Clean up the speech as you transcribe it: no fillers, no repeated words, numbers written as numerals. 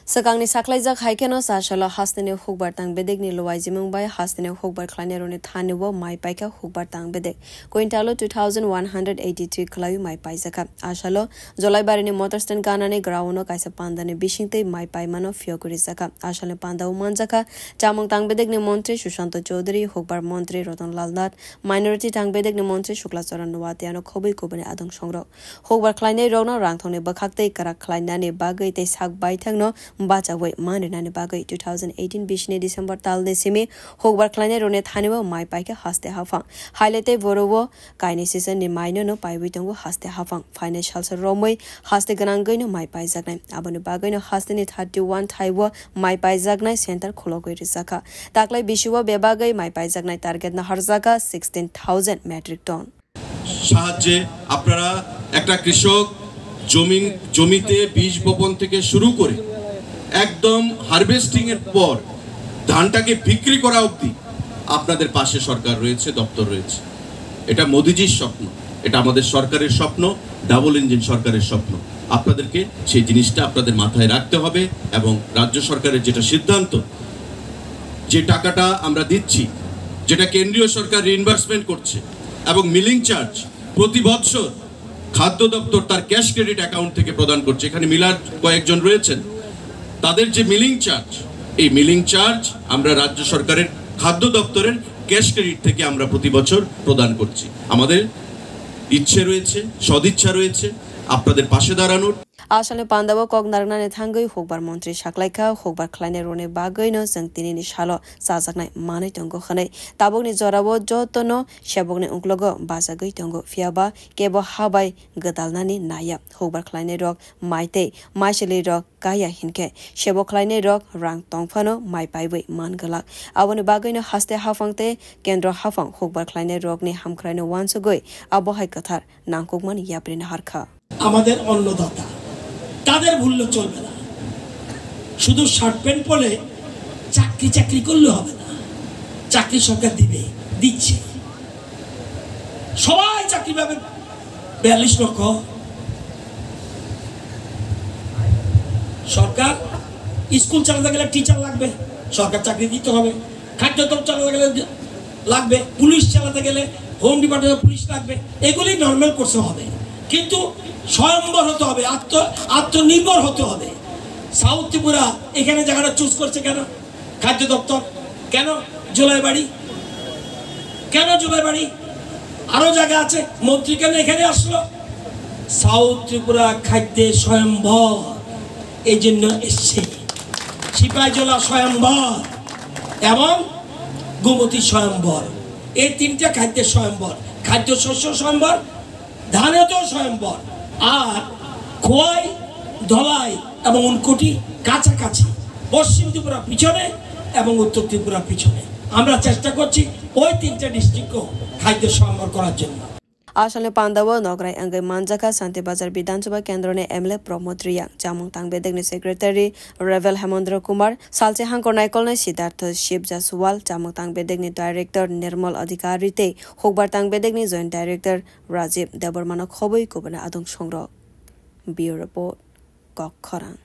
Sakangni saklaijak haikeno sashalo hasnene hukbar tang bedek ni lowaijimung bai hasnene hukbar khlanerone thanewo mai paika hukbar tang bedek kointalo 2182 klayu mai paisaka ashalo jolaibarini motorstand ganane grauno kaisa pandane bishingte mai paimano fiokuri saka ashale panda umanjaka chamung tang bedek ni mantri Sushant Chaudhary hukbar mantri Ratan Lal Nath minority tang bedek ni mantri Shukla Charan Nawatiano khobei kobane adong songro hukbar khlainai rona rangthongne bakhakte karak khlainane bagai te sak baithangno Bachawai Mandanani Bagai 2018 Bishne December Talde Simi Hogbar Kleine Rone Thanewa Mai Paika Haste Hafang Highlighte Borowo Kaini season ni Maino no Paiwitongo Haste Hafang Financial Romoi Haste Ganangai no Mai Paizagnai Abanu Bagai no Haste ni 31 Taiwa Mai Paizagnai Center Kologoi Rizaka Taklai Bishuwa Bebagai Mai Paizagnai Target na Harzaka 16,000 metric ton সাহায্যে আপনারা একটা কৃষক জমিতে বীজ বপন থেকে শুরু করে একদম হারভেস্টিং এর পর ধানটাকে বিক্রি করা অবধি আপনাদের পাশে সরকার রয়েছে দপ্তর রয়েছে এটা মোদিজির স্বপ্ন এটা আমাদের সরকারের স্বপ্ন ডাবল ইঞ্জিন সরকারের স্বপ্ন আপনাদেরকে সেই জিনিসটা আপনাদের মাথায় রাখতে হবে এবং রাজ্য সরকারের যেটা সিদ্ধান্ত যে টাকাটা আমরা দিচ্ছি যেটা কেন্দ্রীয় সরকার রিইনভার্সমেন্ট করছে এবং মিলিং চার্জ প্রতি বছর খাদ্য দপ্তর তার ক্যাশ ক্রেডিট অ্যাকাউন্ট থেকে প্রদান করছে এখানে মিলার কয়েকজন রয়েছেন তাদের যে মিলিং চার্জ এই মিলিং চার্জ আমরা রাজ্য সরকারের খাদ্য দপ্তরের ক্যাশ ক্রেডিট থেকে আমরা প্রতি বছর প্রদান করছি আমাদের ইচ্ছে রয়েছে সদিচ্ছা রয়েছে আপনাদের পাশে দাঁড়ানোর Ashale Pandawa Kog Narnane Thangai Hogbar Montri Shaklaika Hogbar Kleine Rone Bagai no Sangtini ni Shalo Sazaknai Mane Tongo Khane Tabogni Zorawo Jotono Shabogni Unklogo Basagai Tongo Fiaba Kebo Habai Gadalnani Naya Hogbar Kleine Rock Maite Mashali Rock Kaya Hinke Shebo Kleine Rock Rang Tongfano Mai Paiwe Mangalak Awani Bagai no Haste Hafangte Kendro Hafang Hogbar Kleine Rock ni Hamkraine Wansogoi Abo Hai Kathar Nankogman Yaprin Harka আমাদের অন্নদাতা তাদের ভুললে চলবে না শুধু shirt pant পরে চাকরি করলে হবে না চাকরি সরকার দিবে দিচ্ছে সবাই চাকরি পাবে 42 লক্ষ সরকার স্কুল চালাতে গেলে টিচার লাগবে সরকার চাকরি দিতে হবে খাদ্য দপ্তর চালাতে গেলে লাগবে পুলিশ চালাতে গেলে হোম ডিপার্টমেন্টে পুলিশ লাগবে এগুলি নরমাল করতে হবে কিন্তু স্বয়ম্বর হতে হবে আত্মনির্ভর হতে হবে সাউথ ত্রিপুরা এখানে জায়গাটা চুজ করছে কেন খাদ্য দপ্তর কেন জোলাইবাড়ি আরো জায়গা আছে মন্ত্রী কেন এখানে আসলো সাউথ ত্রিপুরা খাদ্যে স্বয়ম্বর এই জন্য এসছে সিপাহীজলা স্বয়ম্বর এবং গোমতী স্বয়ম্বর এই তিনটা খাদ্যের স্বয়ম্বর খাদ্য শস্য স্বয়ম্বর ধানেতেও স্বয়ম্বর আর খোয়াই ধলাই এবং উনকোটি কাছাকাছি পশ্চিম ত্রিপুরা পিছনে এবং উত্তর ত্রিপুরা পিছনে আমরা চেষ্টা করছি ওই তিনটা ডিস্ট্রিক্টও খাদ্য স্বয়ম্বর করার জন্য Ashale Pandawa Nograi Angai Manjaka Santi Bazar Bidansabha Kendrone Emle Pramod Riyang Chamung Tang Bedek ni Secretary Revel Hemendra Kumar Salche Hangkor Naikol ni Siddhartha Shiv Jaswal Chamung Tang Bedek ni Director Nirmal Adhikari te Hogbar Tang Bedek ni Joint Director Rajiv Debormano Khoboi Kobana Adong Songro Bureau Report Kok Khorang